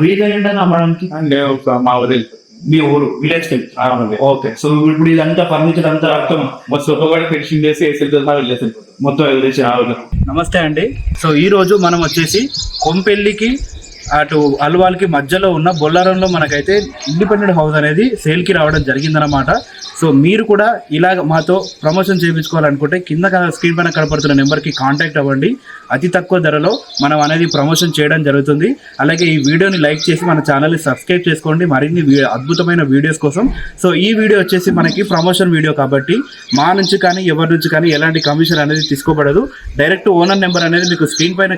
Reason ఏంటని అమ్మడానికి అంటే ఒక మా విలేజ్ మీ ఊరు విలేజ్ కి. ఓకే, సో ఇప్పుడు ఇదంతా ఫర్నిచర్ అంతా రక్తం మొత్తం ఒక్కొక్కటి ఫినిషింగ్ చేసి వేసి వెళ్ళేసి మొత్తం వదిలేసి రావాలి. నమస్తే అండి. సో ఈ రోజు మనం వచ్చేసి కొంపెల్లికి అటు అల్వాల్కి మధ్యలో ఉన్న బొల్లారంలో మనకైతే ఇండిపెండెంట్ హౌస్ అనేది సేల్కి రావడం జరిగిందనమాట. సో మీరు కూడా ఇలాగ మాతో ప్రమోషన్ చేయించుకోవాలనుకుంటే కింద స్క్రీన్ పైన కనపడుతున్న నెంబర్కి కాంటాక్ట్ అవ్వండి. అతి తక్కువ ధరలో మనం అనేది ప్రమోషన్ చేయడం జరుగుతుంది. అలాగే ఈ వీడియోని లైక్ చేసి మన ఛానల్ని సబ్స్క్రైబ్ చేసుకోండి మరిన్ని అద్భుతమైన వీడియోస్ కోసం. సో ఈ వీడియో వచ్చేసి మనకి ప్రమోషన్ వీడియో కాబట్టి మా నుంచి కానీ ఎవరి నుంచి కానీ ఎలాంటి కమిషన్ అనేది తీసుకోబడదు. డైరెక్ట్ ఓనర్ నెంబర్ అనేది మీకు స్క్రీన్ పైన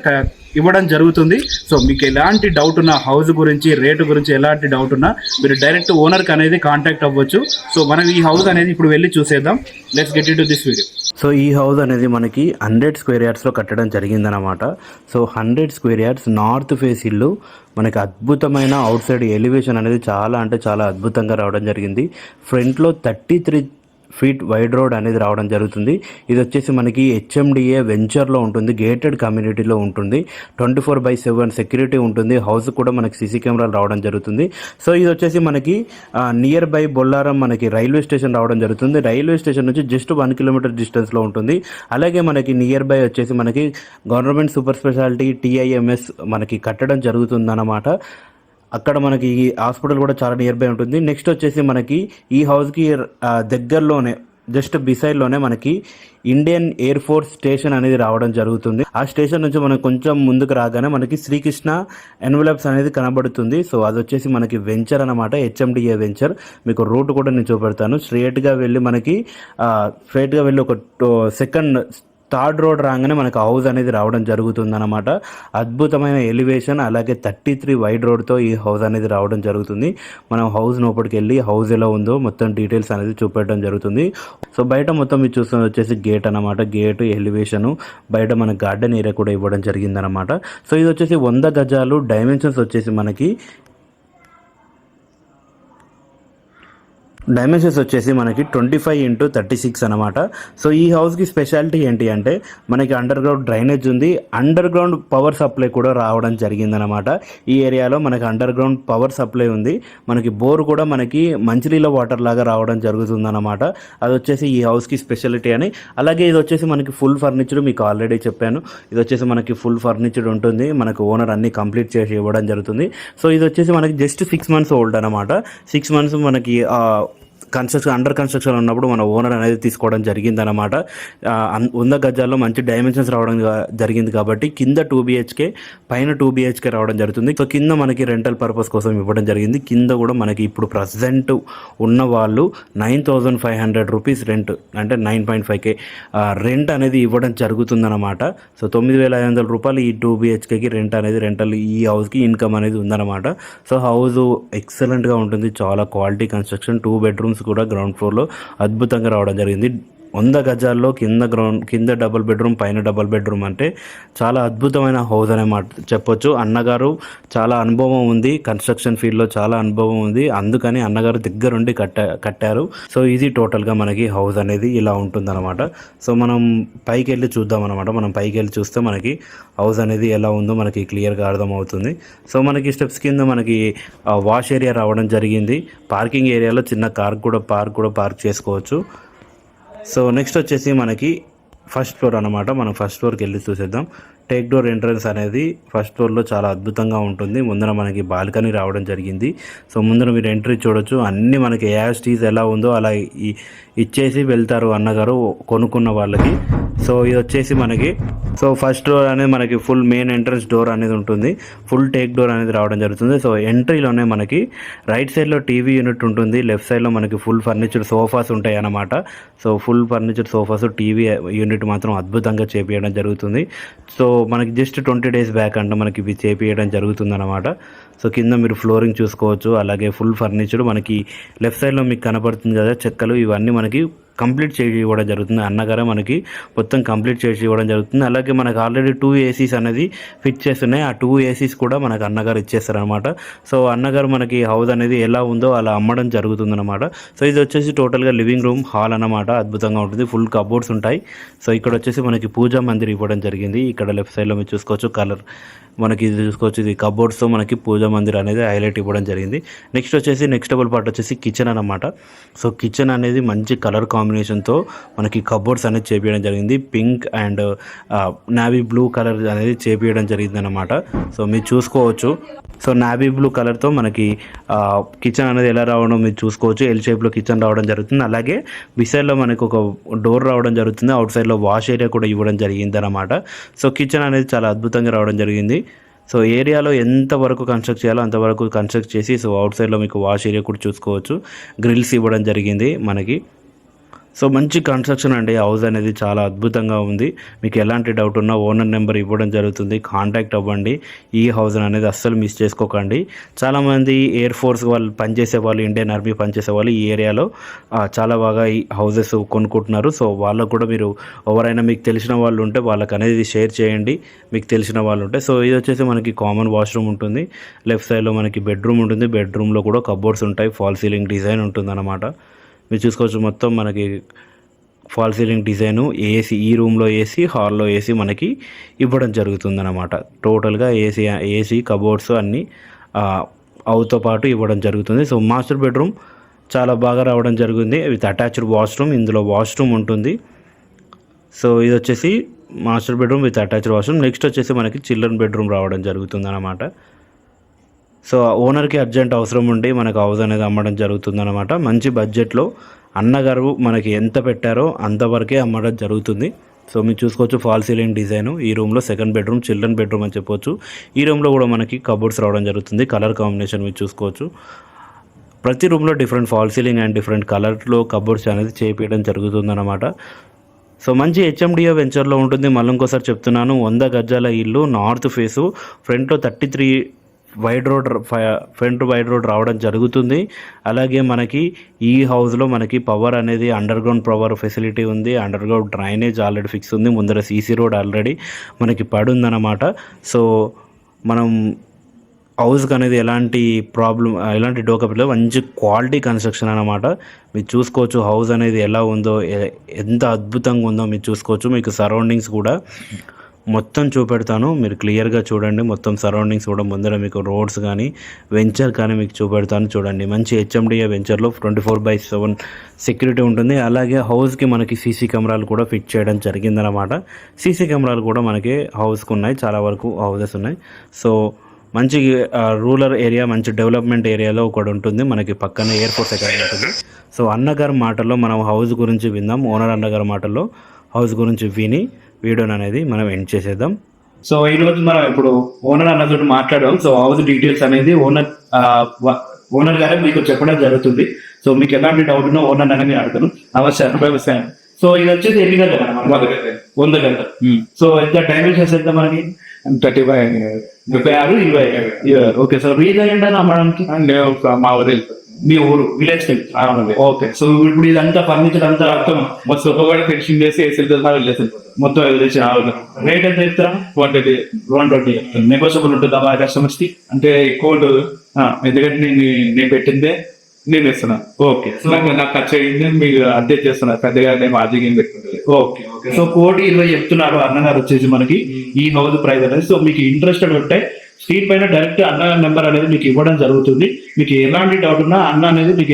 ఇవ్వడం జరుగుతుంది. సో మీకు ఎలాంటి డౌట్ ఉన్నా హౌస్ గురించి రేటు గురించి ఎలాంటి డౌట్ ఉన్నా మీరు డైరెక్ట్ ఓనర్కి అనేది కాంటాక్ట్ అవ్వచ్చు. సో మనం ఈ హౌస్ అనేది ఇప్పుడు వెళ్ళి చూసేద్దాం. Let's get in to this video. So ఈ హౌస్ అనేది మనకి 100 స్క్వేర్ యార్డ్స్లో కట్టడం జరిగిందనమాట. So 100 square yards north face ఇల్లు మనకి అద్భుతమైన అవుట్ సైడ్ ఎలివేషన్ అనేది చాలా అంటే చాలా అద్భుతంగా రావడం జరిగింది. ఫ్రంట్లో 33 ఫీట్ వైడ్ రోడ్ అనేది రావడం జరుగుతుంది. ఇది వచ్చేసి మనకి HMDA వెంచర్లో ఉంటుంది, గేటెడ్ కమ్యూనిటీలో ఉంటుంది. 24/7 సెక్యూరిటీ ఉంటుంది. హౌస్ కూడా మనకి సీసీ కెమెరాలు రావడం జరుగుతుంది. సో ఇది వచ్చేసి మనకి నియర్ బై బొల్లారం మనకి రైల్వే స్టేషన్ రావడం జరుగుతుంది. రైల్వే స్టేషన్ నుంచి జస్ట్ 1 కిలోమీటర్ డిస్టెన్స్లో ఉంటుంది. అలాగే మనకి నియర్ బై వచ్చేసి మనకి గవర్నమెంట్ సూపర్ స్పెషాలిటీ TIMS మనకి కట్టడం జరుగుతుందన్నమాట. అక్కడ మనకి ఈ హాస్పిటల్ కూడా చాలా నియర్ బై ఉంటుంది. నెక్స్ట్ వచ్చేసి మనకి ఈ హౌస్కి దగ్గరలోనే జస్ట్ బిసైడ్లోనే మనకి ఇండియన్ ఎయిర్ ఫోర్స్ స్టేషన్ అనేది రావడం జరుగుతుంది. ఆ స్టేషన్ నుంచి మనకు కొంచెం ముందుకు రాగానే మనకి శ్రీకృష్ణ ఎన్వలప్స్ అనేది కనబడుతుంది. సో అది వచ్చేసి మనకి వెంచర్ అనమాట, HMDA వెంచర్. మీకు రూట్ కూడా నేను చూపెడతాను. స్ట్రైట్గా వెళ్ళి మనకి ఒక సెకండ్ థర్డ్ రోడ్ రాగానే మనకు హౌస్ అనేది రావడం జరుగుతుందన్నమాట. అద్భుతమైన ఎలివేషన్ అలాగే 33 వైడ్ రోడ్తో ఈ హౌస్ అనేది రావడం జరుగుతుంది. మనం హౌస్ లోపలికి వెళ్ళి హౌస్ ఎలా ఉందో మొత్తం డీటెయిల్స్ అనేది చూపెట్టడం జరుగుతుంది. సో బయట మొత్తం మీరు చూస్తున్న వచ్చేసి గేట్ అనమాట. గేట్ ఎలివేషను బయట మన గార్డెన్ ఏరియా కూడా ఇవ్వడం జరిగిందనమాట. సో ఇది వచ్చేసి 100 గజాలు. డైమెన్షన్స్ వచ్చేసి మనకి 25x36 అనమాట. సో ఈ హౌస్కి స్పెషాలిటీ ఏంటి అంటే మనకి అండర్ గ్రౌండ్ డ్రైనేజ్ ఉంది. అండర్ గ్రౌండ్ పవర్ సప్లై కూడా రావడం జరిగిందనమాట. ఈ ఏరియాలో మనకి అండర్ గ్రౌండ్ పవర్ సప్లై ఉంది. మనకి బోర్ కూడా మనకి మంచినీళ్ళ వాటర్ లాగా రావడం జరుగుతుందన్నమాట. అది వచ్చేసి ఈ హౌస్కి స్పెషాలిటీ అని. అలాగే ఇది వచ్చేసి మనకి ఫుల్ ఫర్నిచర్, మీకు ఆల్రెడీ చెప్పాను. ఇది వచ్చేసి మనకి ఫుల్ ఫర్నిచర్ ఉంటుంది. మనకు ఓనర్ అన్ని కంప్లీట్ చేసి ఇవ్వడం జరుగుతుంది. సో ఇది వచ్చేసి మనకి జస్ట్ 6 months ఓల్డ్ అనమాట. 6 months మనకి అండర్ కన్స్ట్రక్షన్ ఉన్నప్పుడు మన ఓనర్ అనేది తీసుకోవడం జరిగిందనమాట. 100 గజాల్లో మంచి డైమెన్షన్స్ రావడం జరిగింది కాబట్టి కింద 2 BHK పైన 2 BHK రావడం జరుగుతుంది. సో కింద మనకి రెంటల్ పర్పస్ కోసం ఇవ్వడం జరిగింది. కింద కూడా మనకి ఇప్పుడు ప్రజెంట్ ఉన్న వాళ్ళు 9,500 రూపీస్ రెంట్, అంటే 9.5K రెంట్ అనేది ఇవ్వడం జరుగుతుందన్నమాట. సో 9,500 రూపాయలు ఈ 2 BHKకి రెంటల్ ఈ హౌస్కి ఇన్కమ్ అనేది ఉందన్నమాట. సో హౌస్ ఎక్సలెంట్గా ఉంటుంది, చాలా క్వాలిటీ కన్స్ట్రక్షన్. 2 bedrooms కూడా గ్రౌండ్ ఫ్లోర్లో అద్భుతంగా రావడం జరిగింది. 100 గజాల్లో కింద డబుల్ బెడ్రూమ్ పైన డబుల్ బెడ్రూమ్ అంటే చాలా అద్భుతమైన హౌస్ అనే మాట చెప్పొచ్చు. అన్నగారు చాలా అనుభవం ఉంది, కన్స్ట్రక్షన్ ఫీల్డ్లో చాలా అనుభవం ఉంది. అందుకని అన్నగారు దగ్గరుండి కట్టారు. సో ఇది టోటల్గా మనకి హౌస్ అనేది ఇలా ఉంటుందన్నమాట. సో మనం పైకి వెళ్ళి చూద్దాం అనమాట. మనం పైకి వెళ్ళి చూస్తే మనకి హౌస్ అనేది ఎలా ఉందో మనకి క్లియర్గా అర్థమవుతుంది. సో మనకి స్టెప్స్ కింద మనకి వాష్ ఏరియా రావడం జరిగింది. పార్కింగ్ ఏరియాలో చిన్న కార్ కూడా పార్క్ చేసుకోవచ్చు. సో నెక్స్ట్ వచ్చేసి మనకి ఫస్ట్ ఫ్లోర్ అనమాట. మనం ఫస్ట్ ఫ్లోర్కి వెళ్ళి చూసేద్దాం. టేక్ డోర్ ఎంట్రన్స్ అనేది ఫస్ట్ ఫ్లోర్లో చాలా అద్భుతంగా ఉంటుంది. ముందర మనకి బాల్కనీ రావడం జరిగింది. సో ముందర మీరు ఎంట్రీ చూడొచ్చు. అన్నీ మనకి యాజ్ టీజ్ ఎలా ఉందో అలా ఇచ్చేసి వెళ్తారు అన్నగారు కొనుక్కున్న వాళ్ళకి. సో ఇది వచ్చేసి మనకి ఫస్ట్ డోర్ అనేది మనకి ఫుల్ మెయిన్ ఎంట్రన్స్ డోర్ అనేది ఉంటుంది. ఫుల్ టేక్ డోర్ అనేది రావడం జరుగుతుంది. సో ఎంట్రీలోనే మనకి రైట్ సైడ్లో టీవీ యూనిట్ ఉంటుంది. లెఫ్ట్ సైడ్లో మనకి ఫుల్ ఫర్నిచర్ సోఫాస్ ఉంటాయి అన్నమాట. So full furniture sofas, TV unit మాత్రం అద్భుతంగా చేపించడం జరుగుతుంది. సో మనకి జస్ట్ 20 days బ్యాక్ అంటే మనకి ఇవి చేపించడం జరుగుతుందన్నమాట. సో కింద మీరు ఫ్లోరింగ్ చూసుకోవచ్చు. అలాగే ఫుల్ ఫర్నిచర్ మనకి లెఫ్ట్ సైడ్లో మీకు కనపడుతుంది కదా చెక్కలు, ఇవన్నీ మనకి కంప్లీట్ చేసి ఇవ్వడం జరుగుతుంది. అన్నగారే మనకి మొత్తం కంప్లీట్ చేసి ఇవ్వడం జరుగుతుంది. అలాగే మనకు ఆల్రెడీ 2 ACs అనేది ఫిక్స్ చేస్తున్నాయి. ఆ 2 ACs కూడా మనకు అన్నగారు ఇచ్చేస్తారనమాట. సో అన్నగారు మనకి హౌస్ అనేది ఎలా ఉందో అలా అమ్మడం జరుగుతుందన్నమాట. సో ఇది వచ్చేసి టోటల్గా లివింగ్ రూమ్ హాల్ అన్నమాట. అద్భుతంగా ఉంటుంది. ఫుల్ కబోర్డ్స్ ఉంటాయి. సో ఇక్కడ వచ్చేసి మనకి పూజా మందిర్ ఇవ్వడం జరిగింది. ఇక్కడ లెఫ్ట్ సైడ్లో మీరు చూసుకోవచ్చు మనకి ఇది చూసుకోవచ్చు, ఇది కబోర్డ్స్తో మనకి పూజా మందిర్ అనేది హైలైట్ ఇవ్వడం జరిగింది. నెక్స్ట్ వచ్చేసి నెక్స్ట్ డబుల్ పార్ట్ వచ్చేసి కిచెన్ అన్నమాట. సో కిచెన్ అనేది మంచి కలర్ కాంబినేషన్తో మనకి కబోర్డ్స్ అనేది చేపించడం జరిగింది. Pink and navy blue colour అనేది చేపించడం జరిగింది అన్నమాట. సో మీరు చూసుకోవచ్చు. సో నావీ బ్లూ కలర్తో మనకి కిచెన్ అనేది ఎలా రావడం మీరు చూసుకోవచ్చు. ఎల్ షేప్లో కిచెన్ రావడం జరుగుతుంది. అలాగే బిసైడ్లో మనకు ఒక డోర్ రావడం జరుగుతుంది. అవుట్ సైడ్లో వాష్ ఏరియా కూడా ఇవ్వడం జరిగింది అన్నమాట. సో కిచెన్ అనేది చాలా అద్భుతంగా రావడం జరిగింది. సో ఏరియాలో ఎంతవరకు కన్స్ట్రక్ట్ చేయాలో అంతవరకు కన్స్ట్రక్ట్ చేసి, సో అవుట్ సైడ్లో మీకు వాష్ ఏరియా కూడా చూసుకోవచ్చు. గ్రిల్స్ ఇవ్వడం జరిగింది మనకి. సో మంచి కన్స్ట్రక్షన్ అండి. హౌస్ అనేది చాలా అద్భుతంగా ఉంది. మీకు ఎలాంటి డౌట్ ఉన్నా ఓనర్ నెంబర్ ఇవ్వడం జరుగుతుంది, కాంటాక్ట్ అవ్వండి. ఈ హౌస్ అనేది అస్సలు మిస్ చేసుకోకండి. చాలామంది ఎయిర్ ఫోర్స్ వాళ్ళు పనిచేసే వాళ్ళు, ఇండియన్ ఆర్మీ పనిచేసే వాళ్ళు ఈ ఏరియాలో చాలా బాగా ఈ హౌసెస్ కొనుక్కుంటున్నారు. సో వాళ్ళకు కూడా మీరు ఎవరైనా మీకు తెలిసిన వాళ్ళు ఉంటే వాళ్ళకి అనేది షేర్ చేయండి, మీకు తెలిసిన వాళ్ళు ఉంటే. సో ఇది వచ్చేసి మనకి కామన్ వాష్రూమ్ ఉంటుంది. లెఫ్ట్ సైడ్లో మనకి బెడ్రూమ్ ఉంటుంది. బెడ్రూమ్లో కూడా కబోర్డ్స్ ఉంటాయి. ఫాల్ సీలింగ్ డిజైన్ ఉంటుంది అన్నమాట. మీరు చూసుకోవచ్చు. మొత్తం మనకి ఫాల్ సీలింగ్ డిజైను, ఏసీ, ఈ రూమ్లో ఏసీ, హాల్లో ఏసీ మనకి ఇవ్వడం జరుగుతుంది అన్నమాట. టోటల్గా ఏసీ కబోర్డ్స్ అన్నీ అవుతో పాటు ఇవ్వడం జరుగుతుంది. సో మాస్టర్ బెడ్రూమ్ చాలా బాగా రావడం జరిగింది విత్ అటాచ్డ్ వాష్రూమ్. ఇందులో వాష్రూమ్ ఉంటుంది. సో ఇది వచ్చేసి master bedroom with attached washroom. Next వచ్చేసి మనకి చిల్డ్రన్ బెడ్రూమ్ రావడం జరుగుతుంది అన్నమాట. సో ఓనర్కి అర్జెంట్ అవసరం ఉండి మనకు హౌస్ అనేది అమ్మడం జరుగుతుందన్నమాట. మంచి బడ్జెట్లో అన్నగారు మనకి ఎంత పెట్టారో అంతవరకే అమ్మడం జరుగుతుంది. సో మీరు చూసుకోవచ్చు ఫాల్ సీలింగ్ డిజైన్. ఈ రూమ్లో సెకండ్ బెడ్రూమ్, చిల్డ్రన్ బెడ్రూమ్ అని చెప్పొచ్చు. ఈ రూమ్లో కూడా మనకి కబోర్డ్స్ రావడం జరుగుతుంది. కలర్ కాంబినేషన్ మీరు చూసుకోవచ్చు. ప్రతి రూమ్లో different fall ceiling and different కలర్లో కబోర్డ్స్ అనేది చేపించడం జరుగుతుందన్నమాట. సో మంచి హెచ్ఎండిఏ వెంచర్లో ఉంటుంది. మళ్ళీ ఇంకోసారి చెప్తున్నాను, 100 గజాల ఇల్లు, నార్త్ ఫేసు, ఫ్రంట్లో 33 ఫ్రంట్ వైడ్ రోడ్ రావడం జరుగుతుంది. అలాగే మనకి ఈ హౌస్లో మనకి పవర్ అనేది అండర్ గ్రౌండ్ పవర్ ఫెసిలిటీ ఉంది. Under ground drainage already fix ఉంది. ముందర సీసీ రోడ్ ఆల్రెడీ మనకి పడుందన్నమాట. సో మనం హౌస్కి అనేది ఎలాంటి ప్రాబ్లం, ఎలాంటి డోకప్ లేదు. మంచి క్వాలిటీ కన్స్ట్రక్షన్ అన్నమాట. మీరు చూసుకోవచ్చు హౌస్ అనేది ఎలా ఉందో, ఎంత అద్భుతంగా ఉందో మీరు చూసుకోవచ్చు. మీకు సరౌండింగ్స్ కూడా మొత్తం చూపెడతాను, మీరు క్లియర్గా చూడండి. మొత్తం సరౌండింగ్స్ కూడా ముందర మీకు రోడ్స్ కానీ వెంచర్ కానీ మీకు చూపెడతాను చూడండి. మంచి హెచ్ఎండిఏ వెంచర్లో 24/7 సెక్యూరిటీ ఉంటుంది. అలాగే హౌస్కి మనకి సీసీ కెమెరాలు కూడా ఫిట్ చేయడం జరిగిందనమాట. సీసీ కెమెరాలు కూడా మనకి హౌస్కి ఉన్నాయి, చాలా వరకు హౌసెస్ ఉన్నాయి. సో మంచి రూరల్ ఏరియా, మంచి డెవలప్మెంట్ ఏరియాలో ఒకటి ఉంటుంది. మనకి పక్కన ఎయిర్పోర్ట్ అకాడమీ ఉంటుంది. సో అన్నగారి మాటల్లో మనం హౌస్ గురించి విందాం. ఓనర్ అన్నగారి మాటల్లో హౌస్ గురించి విని వీడియోని అనేది మనం ఎండ్ చేసేద్దాం. సో ఈ రోజు మనం ఇప్పుడు ఓనర్ అన్నతో మాట్లాడాం. సో హౌస్ డీటెయిల్స్ అనేది ఓనర్ గారే మీకు చెప్పడం జరుగుతుంది. సో మీకు ఎలాంటి డౌట్ ఉన్నా ఓనర్ అనేది అడుగుతాను. వ్యవసాయం. సో ఇది వచ్చేసి ఎన్ని గంటలు? 100 గంటలు. సో ఎంత డైమెన్షన్స్ ఎంత మనకి? 36, 20. ఓకే. సో రీజన్ ఏంటన్నా అమ్మడానికి? మా ఊరు, మీ ఊరు విలేజ్ కి. ఓకే. సో ఇప్పుడు ఇదంతా ఫర్నిచర్ అంతా మొత్తం కూడా ఫినిషింగ్ చేసి మొత్తం రేట్ ఎంత ఇస్తారా? 120. నెగోషియబుల్ ఉంటుందా మా కస్టమర్స్ కి? అంటే ఎక్కువ ఉంటుంది, ఎందుకంటే నేను పెట్టిందే నేను ఇస్తున్నా. ఓకే. నాకు ఖర్చు అయింది మీకు అద్దె చేస్తున్నా, పెద్దగా మార్జిన్ ఏం పెట్టుకుంటుంది. ఓకే. ఓకే. సో 1,20,000 చెప్తున్నారు అన్నగారు వచ్చేసి మనకి ఈ హౌస్ ప్రైస్ అనేది. సో మీకు ఇంట్రెస్టెడ్ ఉంటే స్క్రీన్ పైన డైరెక్ట్ అన్న నెంబర్ అనేది మీకు ఇవ్వడం జరుగుతుంది. మీకు ఎలాంటి డౌట్ ఉన్నా అన్న అనేది మీకు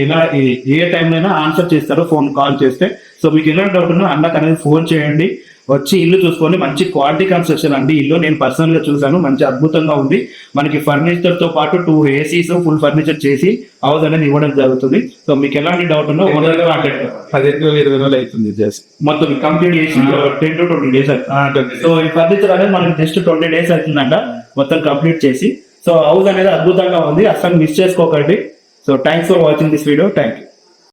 ఏ టైంలో అయినా ఆన్సర్ చేస్తారో ఫోన్ కాల్ చేస్తే. సో మీకు ఎలాంటి డౌట్ ఉన్నా అన్నకు అనేది ఫోన్ చేయండి. వచ్చి ఇల్లు చూసుకొని, మంచి క్వాలిటీ కన్స్ట్రక్షన్ అండి ఇల్లు. నేను పర్సనల్ గా చూసాను, మంచి అద్భుతంగా ఉంది. మనకి ఫర్నిచర్ తో పాటు 2 ACs ఫుల్ ఫర్నిచర్ చేసి హౌస్ అనేది ఇవ్వడం జరుగుతుంది. సో మీకు ఎలాంటి డౌట్ ఉన్నా 15-20 రోజులు అవుతుంది మొత్తం కంప్లీట్ చేసి 10 to 20 days. సో ఈ ఫర్నిచర్ అనేది మనకి జస్ట్ 20 days అవుతుందంట మొత్తం కంప్లీట్ చేసి. సో హౌస్ అనేది అద్భుతంగా ఉంది, అసలు మిస్ చేసుకోకండి. So thanks for watching this video. Thank you.